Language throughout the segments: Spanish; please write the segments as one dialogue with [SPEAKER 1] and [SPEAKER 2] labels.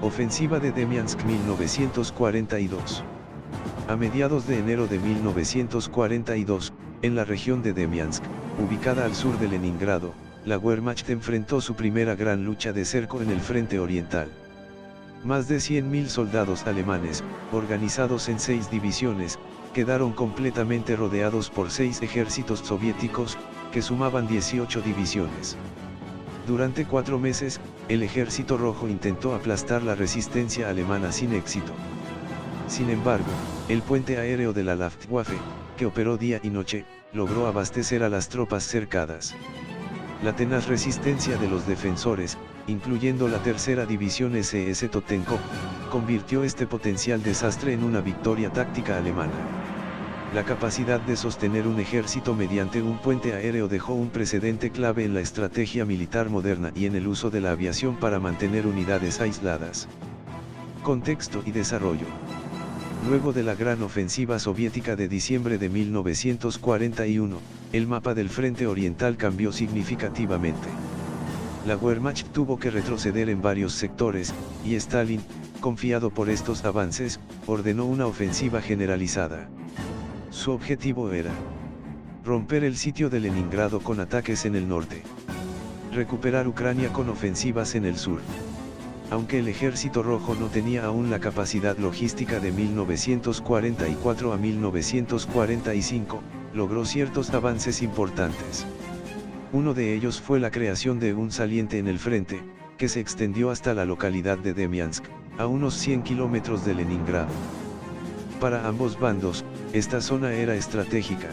[SPEAKER 1] Ofensiva de Demiansk 1942. A mediados de enero de 1942, en la región de Demiansk, ubicada al sur de Leningrado, la Wehrmacht enfrentó su primera gran lucha de cerco en el frente oriental. Más de 100.000 soldados alemanes, organizados en 6 divisiones, quedaron completamente rodeados por 6 ejércitos soviéticos, que sumaban 18 divisiones. Durante 4 meses, el Ejército Rojo intentó aplastar la resistencia alemana sin éxito. Sin embargo, el puente aéreo de la Luftwaffe, que operó día y noche, logró abastecer a las tropas cercadas. La tenaz resistencia de los defensores, incluyendo la tercera división SS Totenkopf, convirtió este potencial desastre en una victoria táctica alemana. La capacidad de sostener un ejército mediante un puente aéreo dejó un precedente clave en la estrategia militar moderna y en el uso de la aviación para mantener unidades aisladas. Contexto y desarrollo. Luego de la gran ofensiva soviética de diciembre de 1941, el mapa del frente oriental cambió significativamente. La Wehrmacht tuvo que retroceder en varios sectores, y Stalin, confiado por estos avances, ordenó una ofensiva generalizada. Su objetivo era romper el sitio de Leningrado con ataques en el norte, recuperar Ucrania con ofensivas en el sur. Aunque el Ejército Rojo no tenía aún la capacidad logística de 1944 a 1945, logró ciertos avances importantes. Uno de ellos fue la creación de un saliente en el frente, que se extendió hasta la localidad de Demiansk, a unos 100 kilómetros de Leningrado. Para ambos bandos, esta zona era estratégica.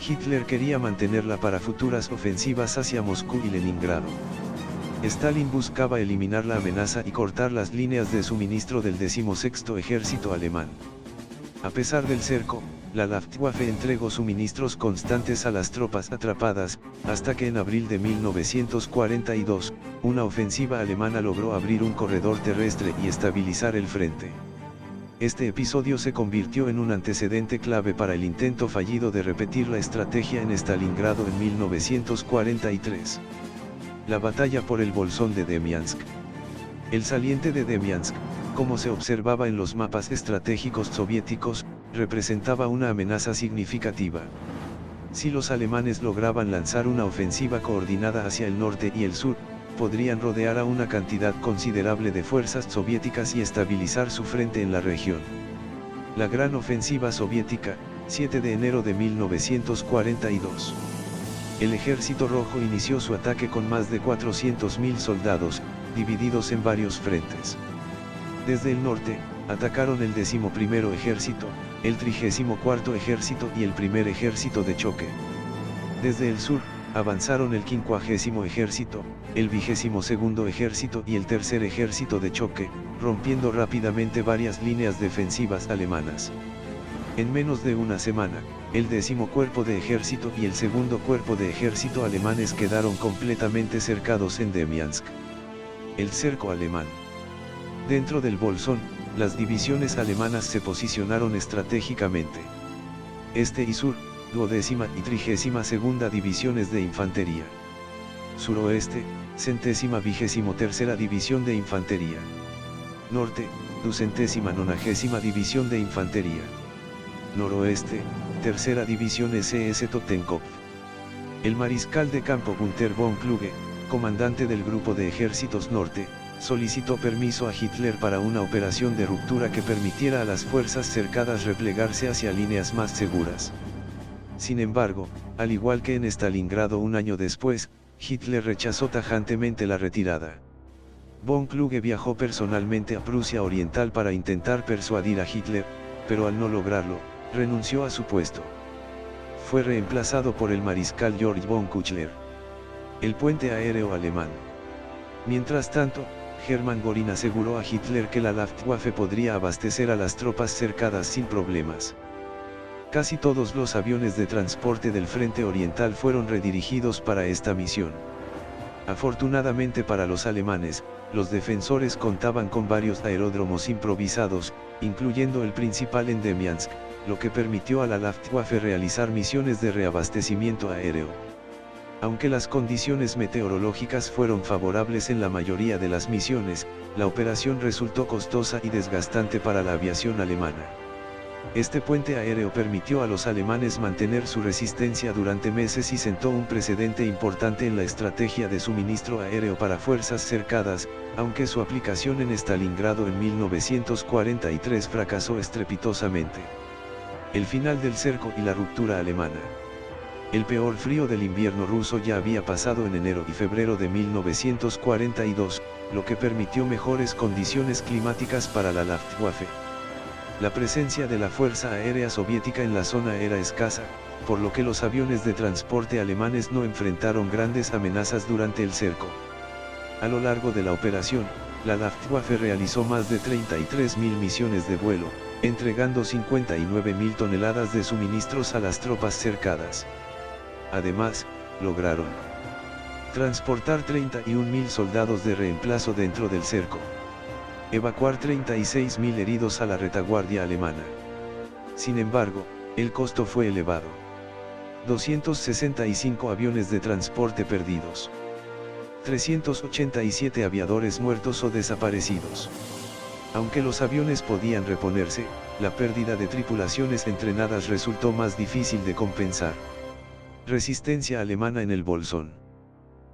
[SPEAKER 1] Hitler quería mantenerla para futuras ofensivas hacia Moscú y Leningrado. Stalin buscaba eliminar la amenaza y cortar las líneas de suministro del 16º Ejército alemán. A pesar del cerco, la Luftwaffe entregó suministros constantes a las tropas atrapadas, hasta que en abril de 1942, una ofensiva alemana logró abrir un corredor terrestre y estabilizar el frente. Este episodio se convirtió en un antecedente clave para el intento fallido de repetir la estrategia en Stalingrado en 1943. La batalla por el bolsón de Demiansk. El saliente de Demiansk, como se observaba en los mapas estratégicos soviéticos, representaba una amenaza significativa. Si los alemanes lograban lanzar una ofensiva coordinada hacia el norte y el sur, podrían rodear a una cantidad considerable de fuerzas soviéticas y estabilizar su frente en la región. La Gran Ofensiva Soviética, 7 de enero de 1942. El Ejército Rojo inició su ataque con más de 400.000 soldados, divididos en varios frentes. Desde el norte, atacaron el 11º Ejército, el 34º Ejército y el 1er Ejército de choque. Desde el sur, avanzaron el 50º Ejército, el 22º Ejército y el 3er Ejército de choque, rompiendo rápidamente varias líneas defensivas alemanas. En menos de una semana, el 10º Cuerpo de Ejército y el 2º Cuerpo de Ejército alemanes quedaron completamente cercados en Demiansk. El cerco alemán. Dentro del bolsón, las divisiones alemanas se posicionaron estratégicamente. Este y sur, 12ª y 32ª divisiones de infantería. Suroeste, 123ª división de infantería. Norte, 290ª división de infantería. Noroeste, tercera división SS Totenkopf. El mariscal de campo Günther von Kluge, comandante del Grupo de Ejércitos Norte, solicitó permiso a Hitler para una operación de ruptura que permitiera a las fuerzas cercadas replegarse hacia líneas más seguras. Sin embargo, al igual que en Stalingrado un año después, Hitler rechazó tajantemente la retirada. Von Kluge viajó personalmente a Prusia Oriental para intentar persuadir a Hitler, pero al no lograrlo, renunció a su puesto. Fue reemplazado por el mariscal Georg von Küchler. El puente aéreo alemán. Mientras tanto, Hermann Göring aseguró a Hitler que la Luftwaffe podría abastecer a las tropas cercadas sin problemas. Casi todos los aviones de transporte del frente oriental fueron redirigidos para esta misión. Afortunadamente para los alemanes, los defensores contaban con varios aeródromos improvisados, incluyendo el principal en Demiansk, lo que permitió a la Luftwaffe realizar misiones de reabastecimiento aéreo. Aunque las condiciones meteorológicas fueron favorables en la mayoría de las misiones, la operación resultó costosa y desgastante para la aviación alemana. Este puente aéreo permitió a los alemanes mantener su resistencia durante meses y sentó un precedente importante en la estrategia de suministro aéreo para fuerzas cercadas, aunque su aplicación en Stalingrado en 1943 fracasó estrepitosamente. El final del cerco y la ruptura alemana. El peor frío del invierno ruso ya había pasado en enero y febrero de 1942, lo que permitió mejores condiciones climáticas para la Luftwaffe. La presencia de la Fuerza Aérea Soviética en la zona era escasa, por lo que los aviones de transporte alemanes no enfrentaron grandes amenazas durante el cerco. A lo largo de la operación, la Luftwaffe realizó más de 33.000 misiones de vuelo, entregando 59.000 toneladas de suministros a las tropas cercadas. Además, lograron transportar 31.000 soldados de reemplazo dentro del cerco. Evacuar 36.000 heridos a la retaguardia alemana. Sin embargo, el costo fue elevado. 265 aviones de transporte perdidos. 387 aviadores muertos o desaparecidos. Aunque los aviones podían reponerse, la pérdida de tripulaciones entrenadas resultó más difícil de compensar. Resistencia alemana en el Bolsón.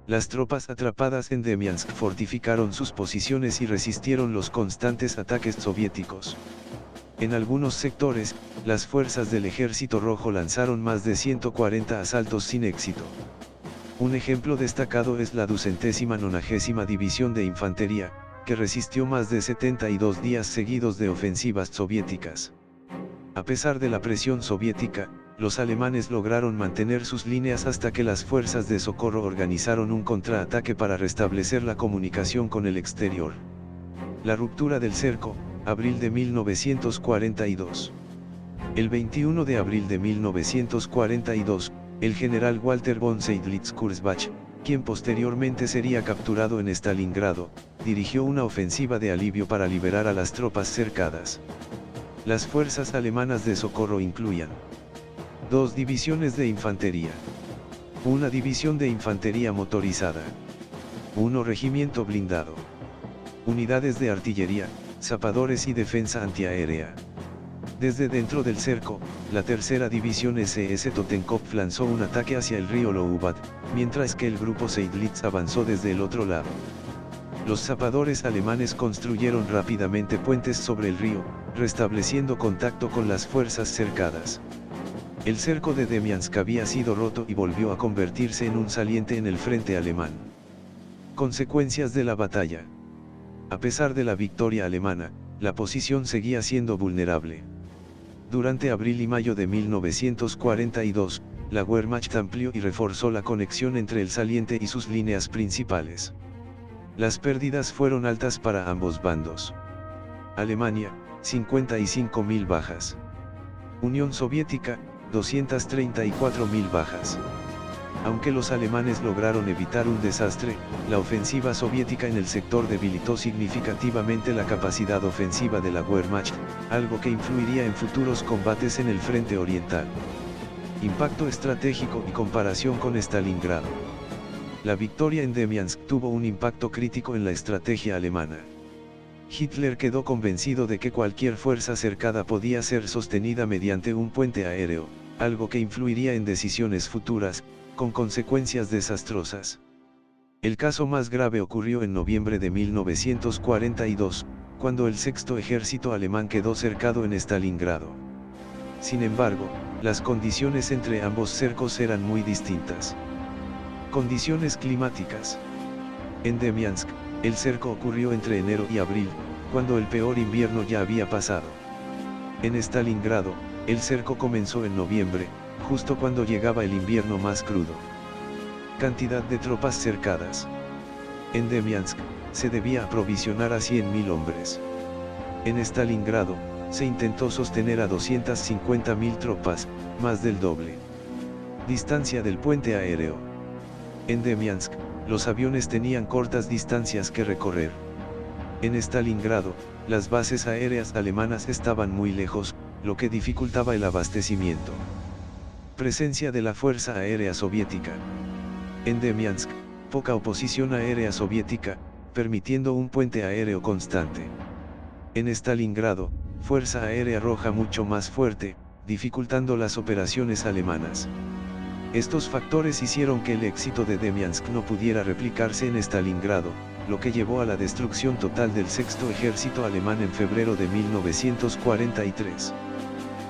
[SPEAKER 1] Las tropas atrapadas en Demiansk fortificaron sus posiciones y resistieron los constantes ataques soviéticos. En algunos sectores, las fuerzas del Ejército Rojo lanzaron más de 140 asaltos sin éxito. Un ejemplo destacado es la 290ª División de Infantería, que resistió más de 72 días seguidos de ofensivas soviéticas. A pesar de la presión soviética, los alemanes lograron mantener sus líneas hasta que las fuerzas de socorro organizaron un contraataque para restablecer la comunicación con el exterior. La ruptura del cerco, abril de 1942. El 21 de abril de 1942, el general Walter von Seydlitz-Kurzbach, quien posteriormente sería capturado en Stalingrado, dirigió una ofensiva de alivio para liberar a las tropas cercadas. Las fuerzas alemanas de socorro incluían 2 divisiones de infantería, una división de infantería motorizada, 1 regimiento blindado, unidades de artillería, zapadores y defensa antiaérea. Desde dentro del cerco, la tercera división SS Totenkopf lanzó un ataque hacia el río Loubat, mientras que el grupo Seydlitz avanzó desde el otro lado. Los zapadores alemanes construyeron rápidamente puentes sobre el río, restableciendo contacto con las fuerzas cercadas. El cerco de Demiansk había sido roto y volvió a convertirse en un saliente en el frente alemán. Consecuencias de la batalla. A pesar de la victoria alemana, la posición seguía siendo vulnerable. Durante abril y mayo de 1942, la Wehrmacht amplió y reforzó la conexión entre el saliente y sus líneas principales. Las pérdidas fueron altas para ambos bandos. Alemania, 55.000 bajas. Unión Soviética, 234.000 bajas. Aunque los alemanes lograron evitar un desastre, la ofensiva soviética en el sector debilitó significativamente la capacidad ofensiva de la Wehrmacht, algo que influiría en futuros combates en el frente oriental. Impacto estratégico y comparación con Stalingrado. La victoria en Demiansk tuvo un impacto crítico en la estrategia alemana. Hitler quedó convencido de que cualquier fuerza cercada podía ser sostenida mediante un puente aéreo, algo que influiría en decisiones futuras, con consecuencias desastrosas. El caso más grave ocurrió en noviembre de 1942, cuando el sexto ejército alemán quedó cercado en Stalingrado. Sin embargo, las condiciones entre ambos cercos eran muy distintas. Condiciones climáticas. En Demiansk, el cerco ocurrió entre enero y abril, cuando el peor invierno ya había pasado. En Stalingrado, el cerco comenzó en noviembre, justo cuando llegaba el invierno más crudo. Cantidad de tropas cercadas. En Demiansk, se debía aprovisionar a 100.000 hombres. En Stalingrado, se intentó sostener a 250.000 tropas, más del doble. Distancia del puente aéreo. En Demiansk, los aviones tenían cortas distancias que recorrer. En Stalingrado, las bases aéreas alemanas estaban muy lejos, lo que dificultaba el abastecimiento. Presencia de la Fuerza Aérea Soviética. En Demiansk, poca oposición aérea soviética, permitiendo un puente aéreo constante. En Stalingrado, fuerza aérea roja mucho más fuerte, dificultando las operaciones alemanas. Estos factores hicieron que el éxito de Demiansk no pudiera replicarse en Stalingrado, lo que llevó a la destrucción total del sexto ejército alemán en febrero de 1943.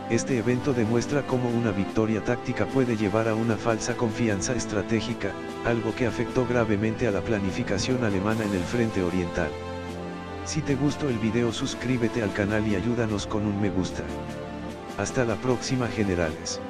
[SPEAKER 1] Este evento demuestra cómo una victoria táctica puede llevar a una falsa confianza estratégica, algo que afectó gravemente a la planificación alemana en el frente oriental. Si te gustó el video, suscríbete al canal y ayúdanos con un me gusta. Hasta la próxima, generales.